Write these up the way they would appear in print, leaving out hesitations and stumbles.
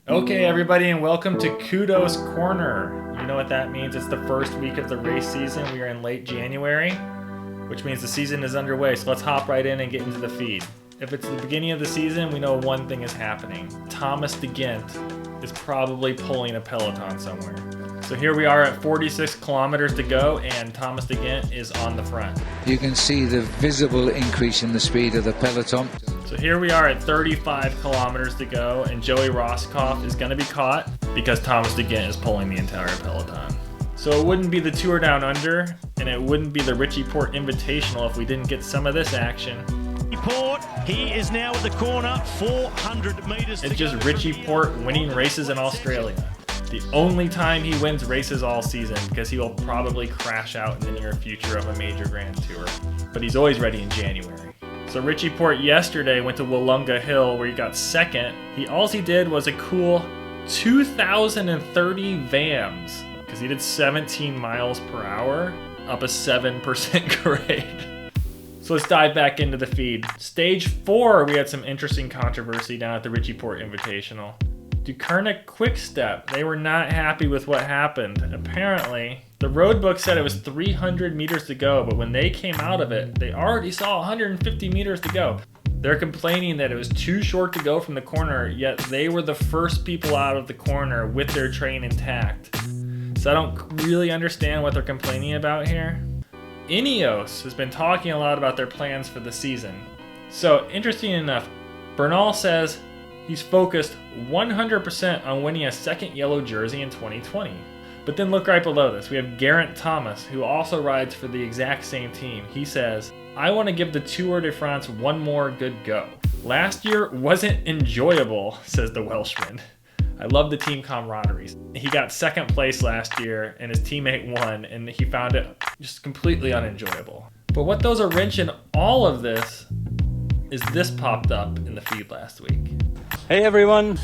Okay, everybody, and welcome to Kudos Corner. You know what that means. It's the first week of the race season. We are in late January, which means the season is underway. So let's hop right in and get into the feed. If it's the beginning of the season, we know one thing is happening. Thomas De Gendt is probably pulling a peloton somewhere. So here we are at 46 kilometers to go, and Thomas De Gendt is on the front. You can see the visible increase in the speed of the peloton. So here we are at 35 kilometers to go, and Joey Rosskopf is going to be caught because Thomas De Gendt is pulling the entire peloton. So it wouldn't be the Tour Down Under, and it wouldn't be the Richie Porte Invitational if we didn't get some of this action. Porte, he is now at the corner, 400 meters. It's just Richie Porte winning races in Australia. The only time he wins races all season, because he will probably crash out in the near future of a major Grand Tour. But he's always ready in January. So Richie Porte yesterday went to Willunga Hill where he got second. All he did was a cool 2,030 VAMs, because he did 17 miles per hour, up a 7% grade. So let's dive back into the feed. Stage 4, we had some interesting controversy down at the Richie Porte Invitational. Deceuninck Quickstep, they were not happy with what happened. Apparently, the road book said it was 300 meters to go, but when they came out of it, they already saw 150 meters to go. They're complaining that it was too short to go from the corner, yet they were the first people out of the corner with their train intact. So I don't really understand what they're complaining about here. Ineos has been talking a lot about their plans for the season. So interesting enough, Bernal says he's focused 100% on winning a second yellow jersey in 2020. But then look right below this. We have Geraint Thomas, who also rides for the exact same team. He says, I want to give the Tour de France one more good go. Last year wasn't enjoyable, says the Welshman. I love the team camaraderie. He got second place last year and his teammate won, and he found it just completely unenjoyable. But what throws a wrench in all of this is this popped up in the feed last week. Hey everyone,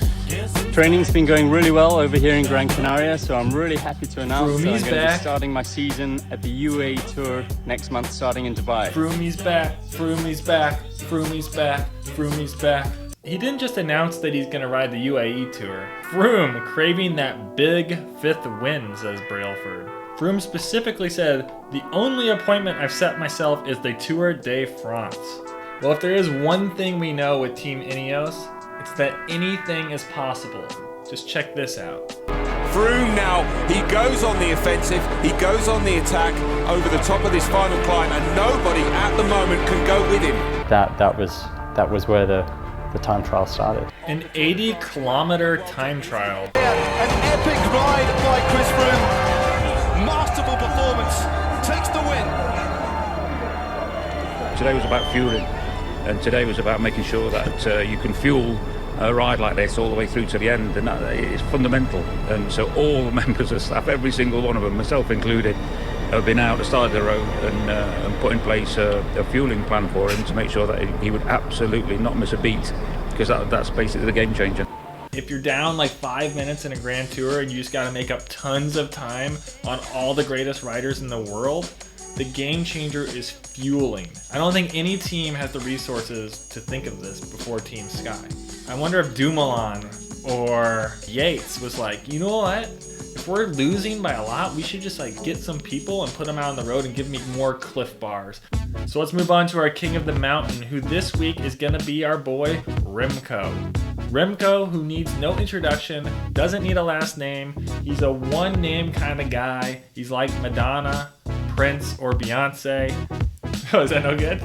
training's been going really well over here in Gran Canaria, so I'm really happy to announce that I'm going to be starting my season at the UAE Tour next month, starting in Dubai. Froome's back, Froome's back, Froome's back, Froome's back. He didn't just announce that he's going to ride the UAE Tour. Froome craving that big fifth win, says Brailford. Froome specifically said, the only appointment I've set myself is the Tour de France. Well, if there is one thing we know with Team Ineos, it's that anything is possible. Just check this out. Froome now, he goes on the offensive, he goes on the attack over the top of this final climb, and nobody at the moment can go with him. That was where the time trial started. An 80-kilometer time trial. An epic ride by Chris Froome. Masterful performance, takes the win. Today was about fueling, and today was about making sure that you can fuel a ride like this all the way through to the end, and that is fundamental. And so all the members of staff, every single one of them, myself included, have been out at the start of the road and put in place a fueling plan for him to make sure that he would absolutely not miss a beat, because that's basically the game changer. If you're down like 5 minutes in a Grand Tour and you just got to make up tons of time on all the greatest riders in the world, the game changer is fueling. I don't think any team has the resources to think of this before Team Sky. I wonder if Dumoulin or Yates was like, you know what? If we're losing by a lot, we should just like get some people and put them out on the road and give me more Cliff Bars. So let's move on to our king of the mountain, who this week is gonna be our boy Remco. Remco, who needs no introduction, doesn't need a last name. He's a one name kind of guy. He's like Madonna, Prince, or Beyonce. Oh, is that no good?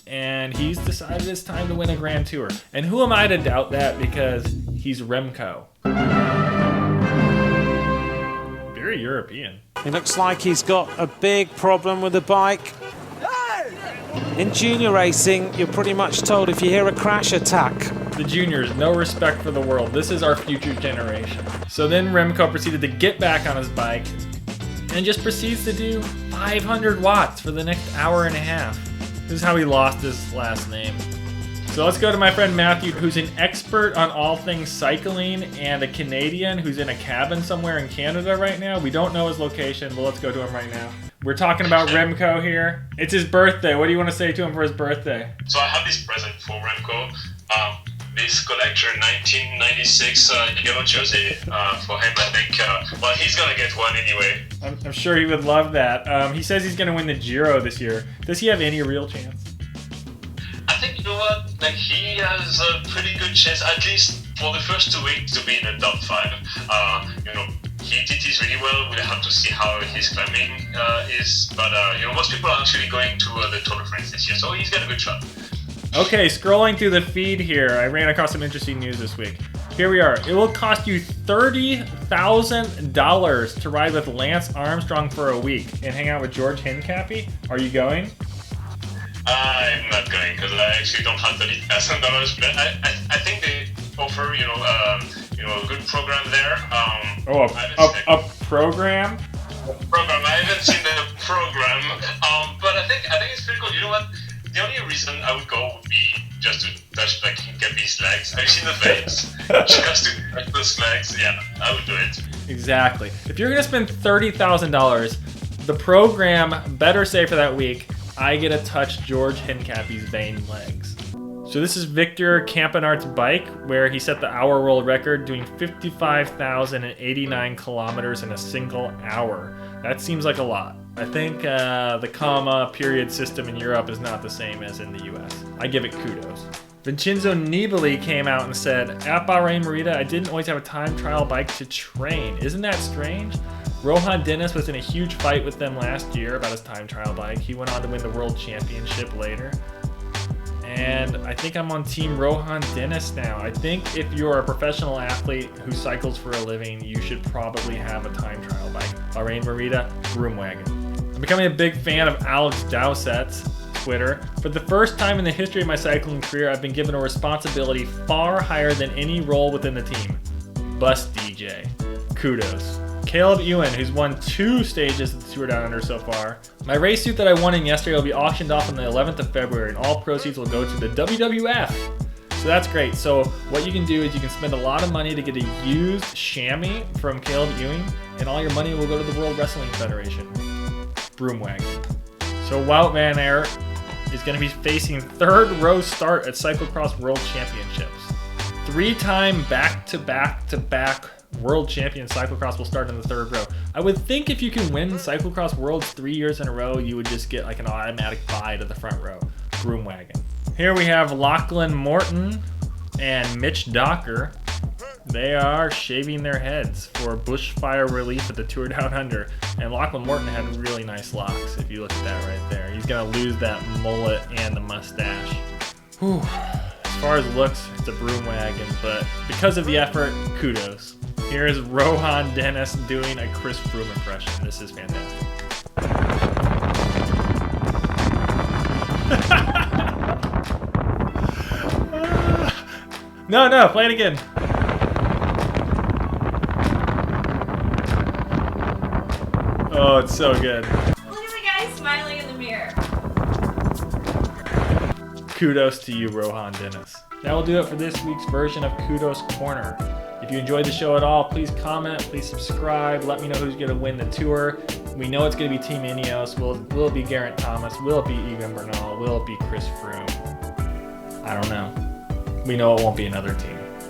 And he's decided it's time to win a Grand Tour. And who am I to doubt that, because he's Remco. Very European. It looks like he's got a big problem with the bike. In junior racing, you're pretty much told if you hear a crash, attack. The juniors, no respect for the world. This is our future generation. So then Remco proceeded to get back on his bike and just proceeds to do 500 watts for the next hour and a half. This is how he lost his last name. So let's go to my friend Matthew, who's an expert on all things cycling and a Canadian who's in a cabin somewhere in Canada right now. We don't know his location, but let's go to him right now. We're talking about Remco here. It's his birthday. What do you want to say to him for his birthday? So I have this present for Remco. this collector 1996 yellow jersey for him. I think, well, he's going to get one anyway. I'm sure he would love that. He says he's going to win the Giro this year. Does he have any real chance? I think, you know what, like he has a pretty good chance, at least for the first 2 weeks, to be in the top 5. You know, he did this really well. We'll have to see how his climbing is. But, you know, most people are actually going to the Tour de France this year, so he's got a good shot. Okay, scrolling through the feed here, I ran across some interesting news this week. Here we are. It will cost you $30,000 to ride with Lance Armstrong for a week and hang out with George Hincapie. Are you going? I'm not going because I actually don't have $30,000. But I think they offer, you know, a good program there. A program? Program. I haven't seen the program, but I think it's pretty cool. You know what? The only reason I would go would be just to touch like Hincapie's legs. Have you seen the veins? Just to touch those legs. Yeah, I would do it. Exactly. If you're gonna spend $30,000, the program better say for that week, I get to touch George Hincapie's vein legs. So this is Victor Campenaert's bike, where he set the hour world record doing 55,089 kilometers in a single hour. That seems like a lot. I think the comma period system in Europe is not the same as in the US. I give it kudos. Vincenzo Nibali came out and said, at Bahrain Merida, I didn't always have a time trial bike to train. Isn't that strange? Rohan Dennis was in a huge fight with them last year about his time trial bike. He went on to win the world championship later. And I think I'm on team Rohan Dennis now. I think if you're a professional athlete who cycles for a living, you should probably have a time trial bike. Bahrain Merida, Broomwagon. I'm becoming a big fan of Alex Dowsett's Twitter. For the first time in the history of my cycling career, I've been given a responsibility far higher than any role within the team. Bus DJ. Kudos. Caleb Ewan, who's won 2 stages of the Tour Down Under so far. My race suit that I won in yesterday will be auctioned off on the 11th of February, and all proceeds will go to the WWF. So that's great. So what you can do is you can spend a lot of money to get a used chamois from Caleb Ewing, and all your money will go to the World Wrestling Federation. Broomwagon. So Wout van Aert is going to be facing 3rd row start at Cyclocross World Championships. 3-time back-to-back world champion cyclocross will start in the 3rd row. I would think if you can win Cyclocross Worlds 3 years in a row, you would just get like an automatic bye to the front row. Broomwagon. Here we have Lachlan Morton and Mitch Docker. They are shaving their heads for bushfire relief at the Tour Down Under. And Lachlan Morton had really nice locks, if you look at that right there. He's going to lose that mullet and the mustache. Whew. As far as looks, it's a Broomwagon, but because of the effort, kudos. Here is Rohan Dennis doing a Chris Froome impression. This is fantastic. No, play it again. Oh, it's so good. Look at the guy smiling in the mirror. Kudos to you, Rohan Dennis. That will do it for this week's version of Kudos Corner. If you enjoyed the show at all, please comment, please subscribe, let me know who's going to win the tour. We know it's going to be Team Ineos. Will it be Geraint Thomas? Will it be Egan Bernal? Will it be Chris Froome? I don't know. We know it won't be another team.